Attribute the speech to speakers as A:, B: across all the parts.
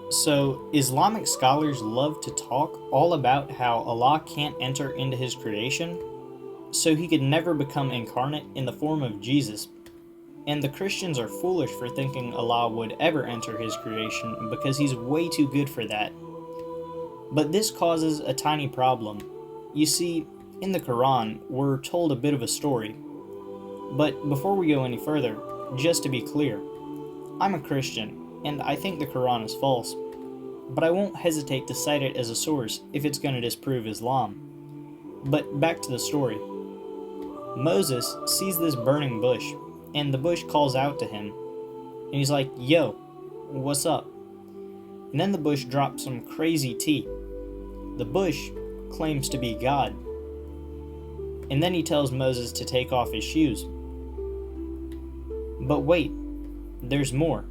A: So, Islamic scholars love to talk all about how Allah can't enter into His creation, so He could never become incarnate in the form of Jesus. And the Christians are foolish for thinking Allah would ever enter His creation because He's way too good for that. But this causes a tiny problem. You see, in the Quran, we're told a bit of a story. But before we go any further, just to be clear, I'm a Christian, and I think the Quran is false, but I won't hesitate to cite it as a source if it's going to disprove Islam. But back to the story. Moses sees this burning bush, and the bush calls out to him, and he's like, "Yo, what's up?" And then the bush drops some crazy tea. The bush claims to be God. And then he tells Moses to take off his shoes. But wait, there's more.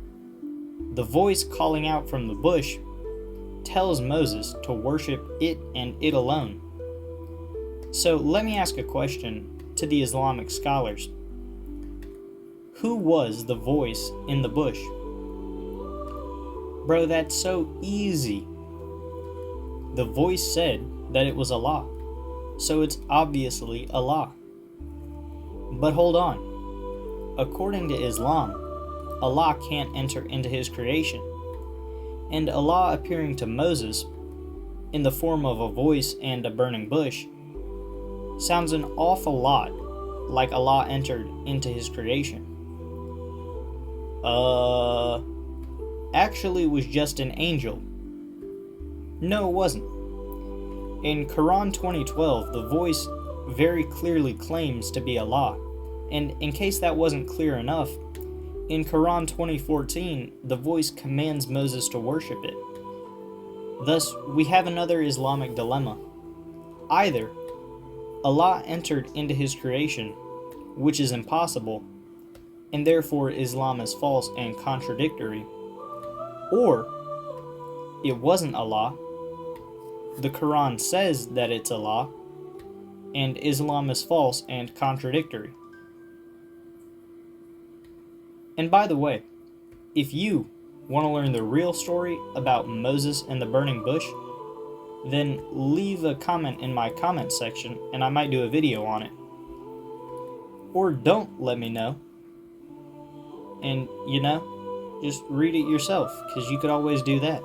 A: The voice calling out from the bush tells Moses to worship it and it alone. So let me ask a question to the Islamic scholars. Who was the voice in the bush? Bro, that's so easy. The voice said that it was Allah, so it's obviously Allah. But hold on. According to Islam, Allah can't enter into His creation. And Allah appearing to Moses in the form of a voice and a burning bush sounds an awful lot like Allah entered into His creation. Actually it was just an angel. No, it wasn't. In Quran 2012, the voice very clearly claims to be Allah. And in case that wasn't clear enough, in Quran 2014, the voice commands Moses to worship it. Thus, we have another Islamic dilemma. Either Allah entered into His creation, which is impossible, and therefore Islam is false and contradictory, or it wasn't Allah. The Quran says that it's Allah, and Islam is false and contradictory. And by the way, if you want to learn the real story about Moses and the burning bush, then leave a comment in my comment section and I might do a video on it. Or don't let me know. And, just read it yourself, because you could always do that.